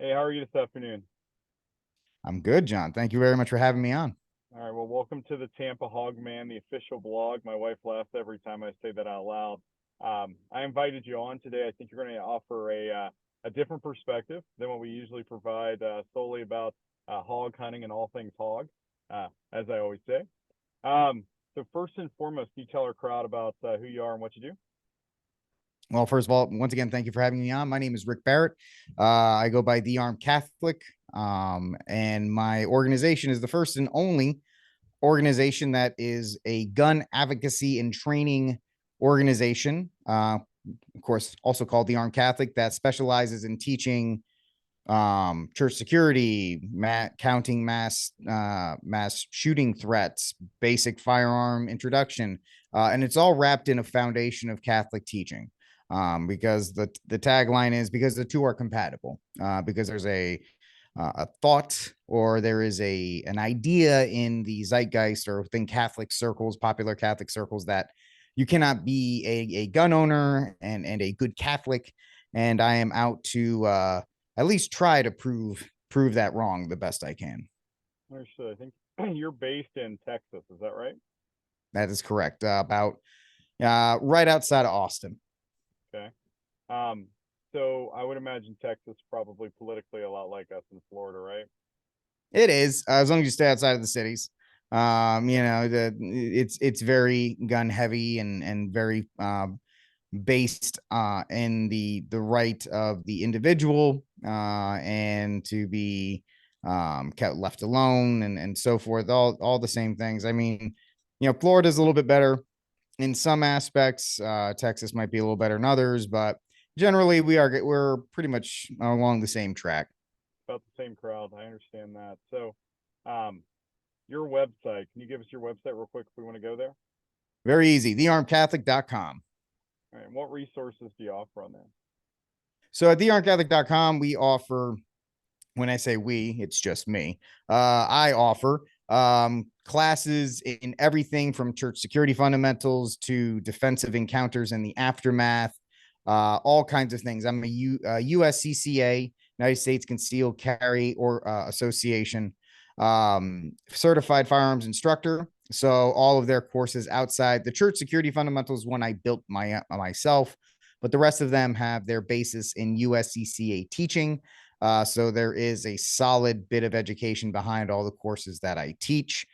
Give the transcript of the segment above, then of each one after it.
Hey, how are you this afternoon? I'm good, John. Thank you very much for having me on. All right, well, welcome to the Tampa Hogman, the official blog. My wife laughs every time I say that out loud. I invited you on today. I think you're going to offer a different perspective than what we usually provide solely about hog hunting and all things hog, as I always say. So first and foremost, can you tell our crowd about who you are and what you do? Well, first of all, once again, thank you for having me on. My name is Rick Barrett. I go by The Armed Catholic, and my organization is the first and only organization that is a gun advocacy and training organization. Of course, also called The Armed Catholic, that specializes in teaching church security, counting mass shooting threats, basic firearm introduction, and it's all wrapped in a foundation of Catholic teaching. Because the tagline is because the two are compatible. Because there's a thought or there is an idea in the zeitgeist or within Catholic circles, popular Catholic circles, that you cannot be a gun owner and a good Catholic. And I am out to at least try to prove that wrong the best I can. Understood. I think you're based in Texas. Is that right? That is correct. About right outside of Austin. Okay. Um, so I would imagine Texas probably politically a lot like us in Florida, right? It is, as long as you stay outside of the cities. It's very gun heavy and very based in the right of the individual and to be kept left alone and so forth. All the same things. I mean, Florida's a little bit better in some aspects. Texas might be a little better in others, but generally we're pretty much along the same track. About the same crowd. I understand that. So, um, your website. Can you give us your website real quick if we want to go there? Very easy. Thearmedcatholic.com. All right. And what resources do you offer on there? So at thearmedcatholic.com, we offer, when I say we, it's just me. I offer classes in everything from church security fundamentals to defensive encounters and the aftermath, all kinds of things. I'm a USCCA, United States Concealed Carry or Association certified firearms instructor. So all of their courses outside the church security fundamentals, one I built myself, but the rest of them have their basis in USCCA teaching. So there is a solid bit of education behind all the courses that I teach.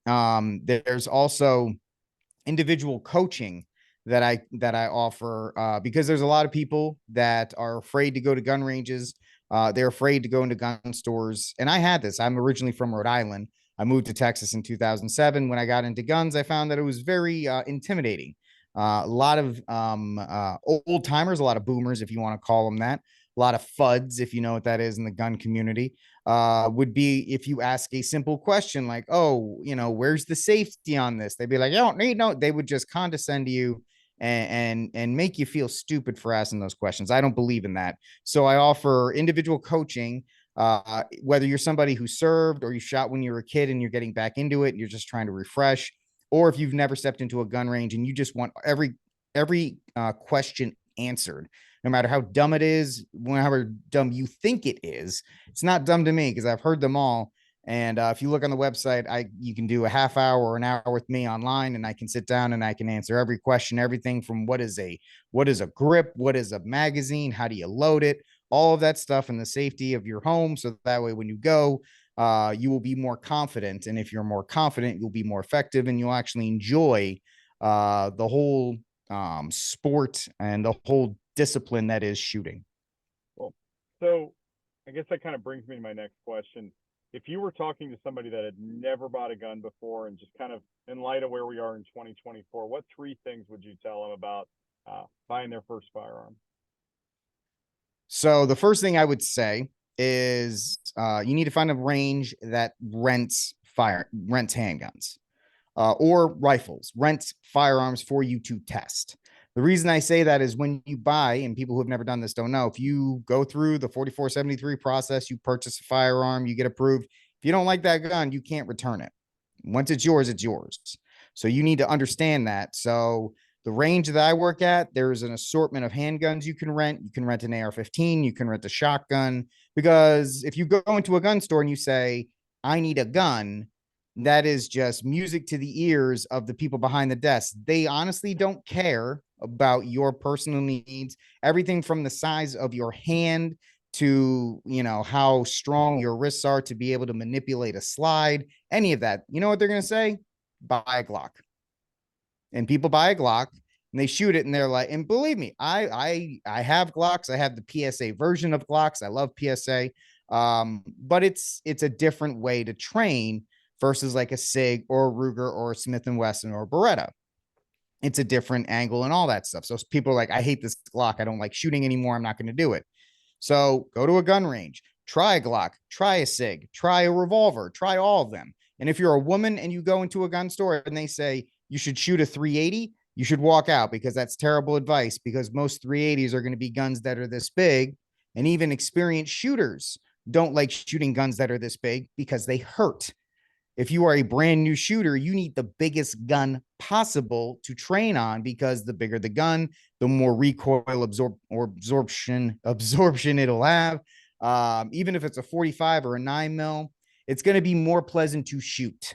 There's also individual coaching that I offer because there's a lot of people that are afraid to go to gun ranges. They're afraid to go into gun stores. And I had this. I'm originally from Rhode Island. I moved to Texas in 2007. When I got into guns, I found that it was very intimidating. A lot of old timers, a lot of boomers, if you want to call them that, a lot of FUDs, if you know what that is in the gun community, would be if you ask a simple question like, oh, where's the safety on this? They'd be like, you don't need no. They would just condescend to you and make you feel stupid for asking those questions. I don't believe in that. So I offer individual coaching. Whether you're somebody who served or you shot when you were a kid and you're getting back into it, and you're just trying to refresh, or if you've never stepped into a gun range and you just want every question answered, no matter how dumb it is, however dumb you think it is. It's not dumb to me because I've heard them all. And if you look on the website, you can do a half hour or an hour with me online, and I can sit down and I can answer every question, everything from what is a grip, what is a magazine, how do you load it, all of that stuff in the safety of your home. So that way, when you go, you will be more confident. And if you're more confident, you'll be more effective and you'll actually enjoy the whole sport and the whole discipline that is shooting. Well, so I guess that kind of brings me to my next question. If you were talking to somebody that had never bought a gun before and just kind of in light of where we are in 2024, what three things would you tell them about buying their first firearm? So the first thing I would say is you need to find a range that rents handguns or rifles, rents firearms for you to test. The reason I say that is when you buy, and people who have never done this don't know, if you go through the 4473 process, you purchase a firearm, you get approved. If you don't like that gun, you can't return it. Once it's yours, it's yours. So you need to understand that. So The range that I work at, there's an assortment of handguns you can rent. You can rent an AR-15, you can rent a shotgun, because if you go into a gun store and you say, I need a gun, that is just music to the ears of the people behind the desk. They honestly don't care about your personal needs, everything from the size of your hand to, how strong your wrists are to be able to manipulate a slide, any of that. You know what they're going to say? Buy a Glock. And people buy a Glock and they shoot it and they're like, and believe me, I have Glocks. I have the PSA version of Glocks. I love PSA. But it's a different way to train versus like a SIG or a Ruger or a Smith and Wesson or a Beretta. It's a different angle and all that stuff. So people are like, I hate this Glock. I don't like shooting anymore. I'm not going to do it. So go to a gun range, try a Glock, try a SIG, try a revolver, try all of them. And if you're a woman and you go into a gun store and they say you should shoot a 380, you should walk out, because that's terrible advice, because most 380s are going to be guns that are this big. And even experienced shooters don't like shooting guns that are this big because they hurt. If you are a brand new shooter, you need the biggest gun possible to train on, because the bigger the gun, the more recoil absorption it'll have. Even if it's a 45 or a 9mm, it's going to be more pleasant to shoot.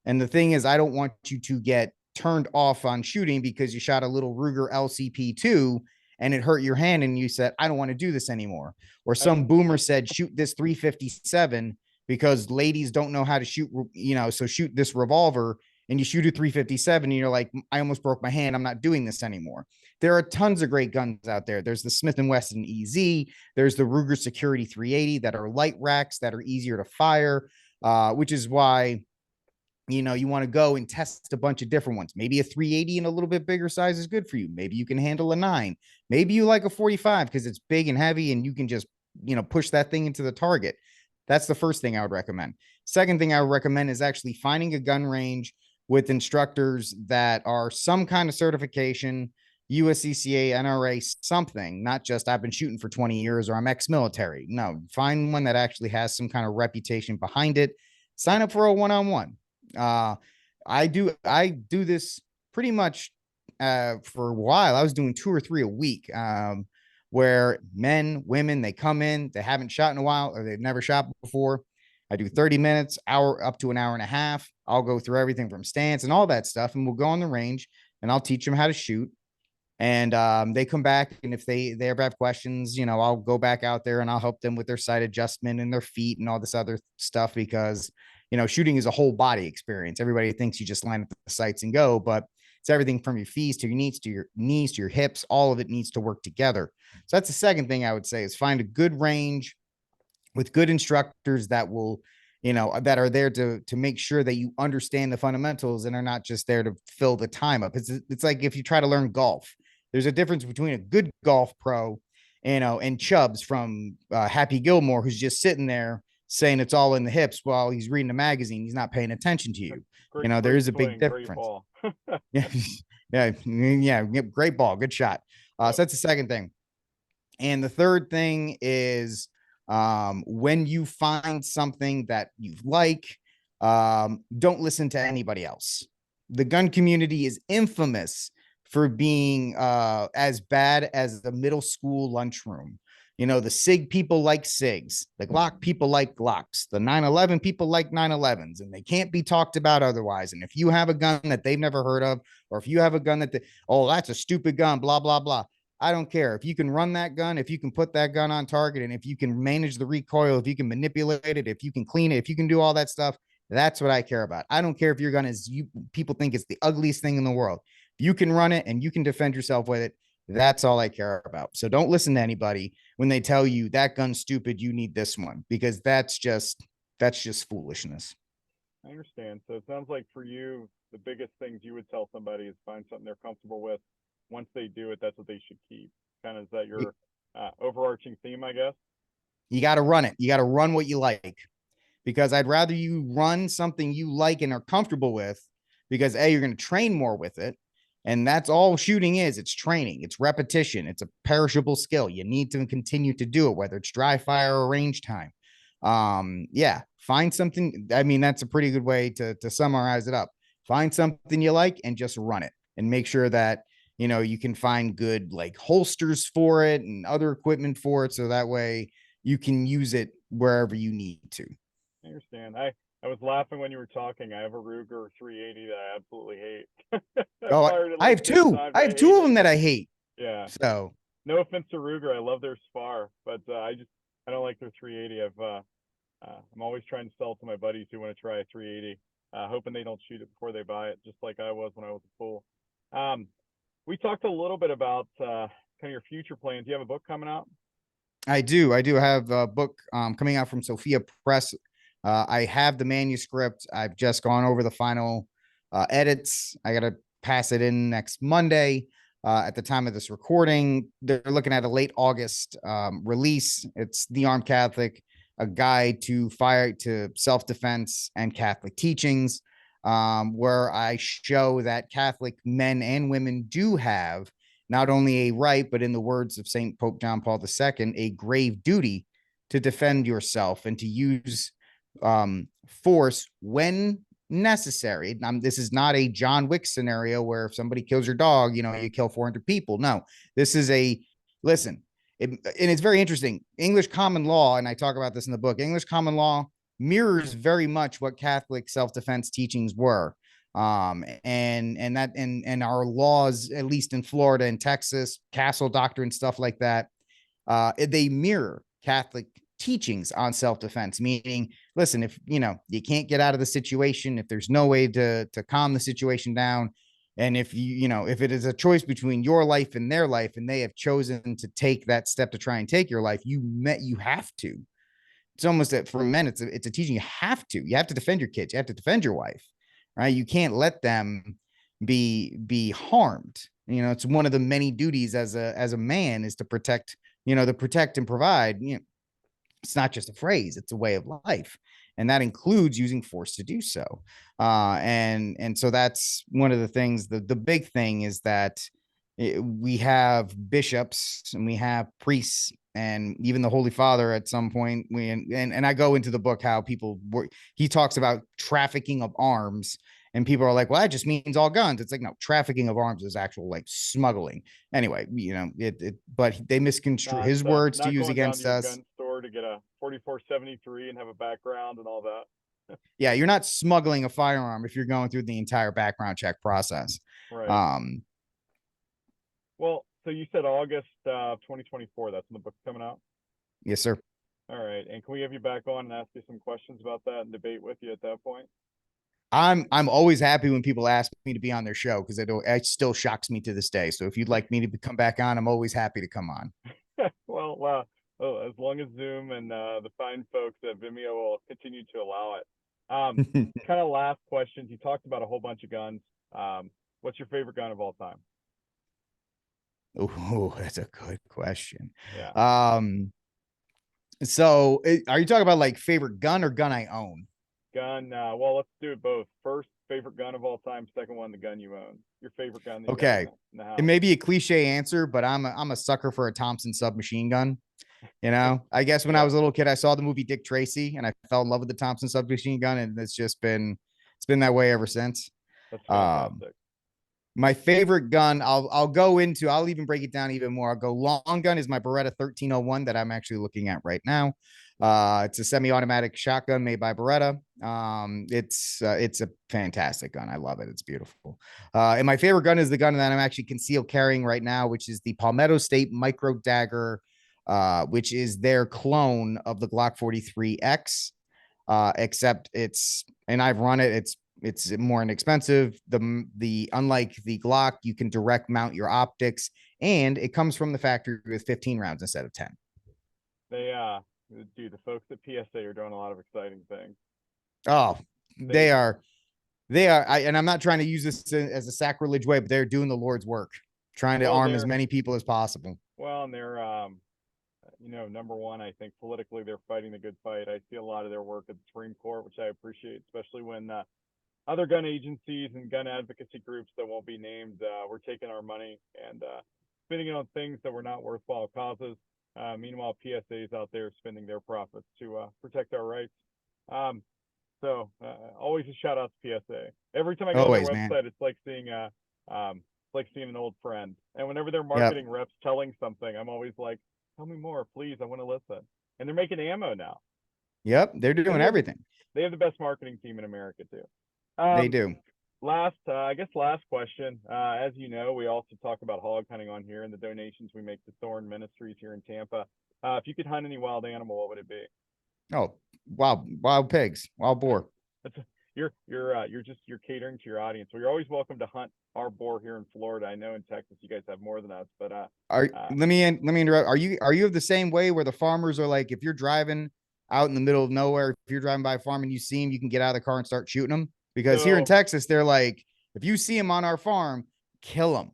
And the thing is, I don't want you to get turned off on shooting because you shot a little Ruger LCP2 and it hurt your hand and you said, I don't want to do this anymore. Or some boomer said, shoot this 357 because ladies don't know how to shoot, so shoot this revolver, and you shoot a 357 and you're like, I almost broke my hand. I'm not doing this anymore. There are tons of great guns out there. There's the Smith and Wesson EZ. There's the Ruger Security 380 that are light racks that are easier to fire, which is why, you want to go and test a bunch of different ones. Maybe a 380 and a little bit bigger size is good for you. Maybe you can handle a 9. Maybe you like a 45 because it's big and heavy and you can just, push that thing into the target. That's the first thing I would recommend. Second thing I would recommend is actually finding a gun range with instructors that are some kind of certification, USCCA, NRA, something, not just I've been shooting for 20 years or I'm ex-military. No, find one that actually has some kind of reputation behind it. Sign up for a one-on-one. I do this pretty much for a while. I was doing 2 or 3 a week, where men, women, they come in, they haven't shot in a while or they've never shot before. I do 30 minutes, hour up to an hour and a half. I'll go through everything from stance and all that stuff, and we'll go on the range and I'll teach them how to shoot. And they come back, and if they ever have questions, I'll go back out there and I'll help them with their sight adjustment and their feet and all this other stuff, because shooting is a whole body experience. Everybody thinks you just line up the sights and go, but it's everything from your feet to your knees to your hips. All of it needs to work together. So that's the second thing I would say, is find a good range with good instructors that will, that are there to make sure that you understand the fundamentals and are not just there to fill the time up. It's like if you try to learn golf, there's a difference between a good golf pro, and Chubbs from Happy Gilmore, who's just sitting there saying it's all in the hips while he's reading a magazine. He's not paying attention to you. There is a big difference. Yeah, yeah, great ball, good shot. So that's the second thing. And the third thing is, when you find something that you like, don't listen to anybody else. The gun community is infamous for being as bad as the middle school lunchroom. The SIG people like SIGs, the Glock people like Glocks, the 911 people like 911s, and they can't be talked about otherwise. And if you have a gun that they've never heard of, or if you have a gun that, that's a stupid gun, blah, blah, blah. I don't care. If you can run that gun, if you can put that gun on target, and if you can manage the recoil, if you can manipulate it, if you can clean it, if you can do all that stuff, that's what I care about. I don't care if your gun is, people think it's the ugliest thing in the world. If you can run it and you can defend yourself with it, that's all I care about. So don't listen to anybody when they tell you that gun's stupid, you need this one, because that's just foolishness. I understand. So it sounds like for you, the biggest things you would tell somebody is find something they're comfortable with. Once they do it, that's what they should keep. Kind of, is that your overarching theme, I guess? You got to run it. You got to run what you like, because I'd rather you run something you like and are comfortable with, because you're going to train more with it. And that's all shooting is. It's training. It's repetition. It's a perishable skill. You need to continue to do it, whether it's dry fire or range time. Find something. I mean, that's a pretty good way to summarize it up. Find something you like and just run it, and make sure that you can find good like holsters for it and other equipment for it. So that way you can use it wherever you need to. I understand. I was laughing when you were talking. I have a Ruger 380 that I absolutely hate. I've Oh, fired it I like have 10 two. times. I I have two hate of it. them that I hate. Yeah. So No offense to Ruger. I love their Spar, but I don't like their 380. I'm always trying to sell it to my buddies who want to try a 380, hoping they don't shoot it before they buy it, just like I was when I was a fool. Um, we talked a little bit about kind of your future plans. Do you have a book coming out? I do. I do have a book coming out from Sophia Press. I have the manuscript. I've just gone over the final edits. I got to pass it in next Monday. At the time of this recording, they're looking at a late August release. It's The Armed Catholic, a guide to fire to self-defense and Catholic teachings, where I show that Catholic men and women do have not only a right, but in the words of St. Pope John Paul II, a grave duty to defend yourself and to use force when necessary. This is not a John Wick scenario where if somebody kills your dog, you kill 400 people. No, this is listen, and it's very interesting. English common law, and I talk about this in the book, English common law mirrors very much what Catholic self-defense teachings were. And our laws, at least in Florida and Texas, castle doctrine, stuff like that, they mirror Catholic teachings on self-defense, meaning, listen, if you can't get out of the situation, if there's no way to calm the situation down, and if if it is a choice between your life and their life, and they have chosen to take that step to try and take your life, you have to. It's almost that for men, it's a teaching. You have to defend your kids. You have to defend your wife, right? You can't let them be harmed. It's one of the many duties as a man is to protect, and provide. It's not just a phrase; it's a way of life, and that includes using force to do so. And so that's one of the things. The big thing is that we have bishops and we have priests and even the Holy Father at some point. And I go into the book how people were. He talks about trafficking of arms. And people are like, well, that just means all guns. It's like, no, trafficking of arms is actual like smuggling. Anyway, but they misconstrue Not his words to not use going down to against your us. gun store to get a 4473 and have a background and all that. Yeah, you're not smuggling a firearm if you're going through the entire background check process. Right. Um, Well, so you said August 2024. That's when the book's coming out. yes, sir. All right. And can we have you back on and ask you some questions about that and debate with you at that point? I'm always happy when people ask me to be on their show because it still shocks me to this day. So if you'd like me to come back on, I'm always happy to come on. Well, as long as Zoom and the fine folks at Vimeo will continue to allow it. Kind of last questions. You talked about a whole bunch of guns. What's your favorite gun of all time? Oh, that's a good question. Yeah. So are you talking about like favorite gun or gun I own? Gun. Well, let's do it both. First, favorite gun of all time. Second one, the gun you own. Your favorite gun that you have Okay. in the It house. may be a cliche answer, but I'm a sucker for a Thompson submachine gun. I guess when I Yeah, was a little kid, I saw the movie Dick Tracy and I fell in love with the Thompson submachine gun. And it's been that way ever since. that's Um, fantastic. my favorite gun, I'll even break it down even more. I'll go long gun is my Beretta 1301 that I'm actually looking at right now. It's a semi-automatic shotgun made by Beretta. It's a fantastic gun. I love it. It's beautiful. And my favorite gun is the gun that I'm actually concealed carrying right now, which is the Palmetto State Micro Dagger, which is their clone of the Glock 43X. Except and I've run it. It's more inexpensive. The unlike the Glock, you can direct mount your optics, and it comes from the factory with 15 rounds instead of 10. They dude, the folks at PSA are doing a lot of exciting things. Oh, They they are. And I'm not trying to use this as a sacrilege way, but they're doing the Lord's work, trying to well, arm as they're many people as possible. well, and they're number one. I think politically they're fighting the good fight. I see a lot of their work at the Supreme Court, which I appreciate, especially when other gun agencies and gun advocacy groups that won't be named were taking our money and spending it on things that were not worthwhile causes. Meanwhile, PSA is out there spending their profits to protect our rights. Um, so always a shout out to PSA. Every time I go on their Always, man. website, it's like seeing like seeing an old friend. And whenever they're Yep. marketing reps telling something, I'm always like, tell me more, please. I want to listen. And they're making ammo now. Yep. They're And doing everything. they have the best marketing team in America too. They Um, do. last question. As you know, we also talk about hog hunting on here and the donations we make to Thorn Ministries here in Tampa. If you could hunt any wild animal, what would it be? Oh, wild pigs, wild boar. That's you're catering to your audience. So you're always welcome to hunt our boar here in Florida. I know in Texas you guys have more than us, but Let me interrupt. Are you of the same way where the farmers are like, if you're driving out in the middle of nowhere, if you're driving by a farm and you see them, you can get out of the car and start shooting them? Because here in so Texas, they're like, if you see them on our farm, kill them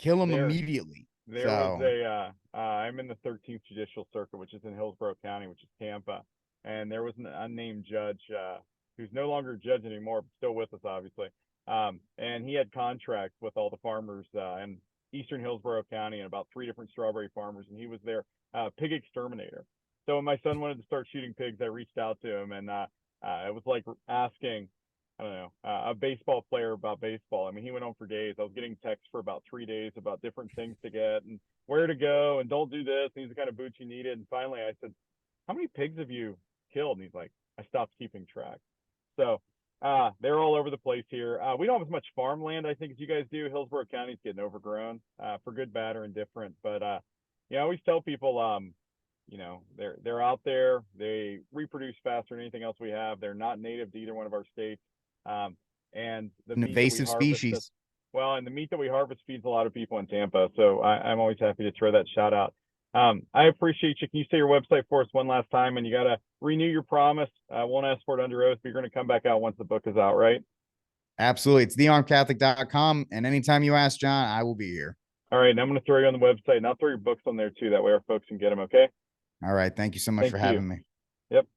there immediately. there was So I'm in the 13th Judicial Circuit, which is in Hillsborough County, which is Tampa, and there was an unnamed judge who's no longer a judge anymore, but still with us, obviously. And he had contracts with all the farmers in eastern Hillsborough County and about 3 different strawberry farmers, and he was their pig exterminator. So when my son wanted to start shooting pigs, I reached out to him, and it was like asking, I don't know, a baseball player about baseball. I mean, he went on for days. I was getting texts for about 3 days about different things to get and where to go and don't do this. These are the kind of boots you needed. And finally, I said, how many pigs have you killed? And he's like, I stopped keeping track. So they're all over the place here. We don't have as much farmland, I think, as you guys do. Hillsborough County's getting overgrown for good, bad, or indifferent. But I always tell people, they're out there. They reproduce faster than anything else we have. They're not native to either one of our states. And the an meat that we invasive harvest, species. and the meat that we harvest feeds a lot of people in Tampa. So I'm always happy to throw that shout out. I appreciate you. Can you say your website for us one last time? And you got to renew your promise. I won't ask for it under oath, but you're going to come back out once the book is out, right? Absolutely. It's thearmedcatholic.com. And anytime you ask John, I will be here. All right. And I'm going to throw you on the website, and I'll throw your books on there too. That way our folks can get them. Okay. All right. Thank you so much Thank for you. having me.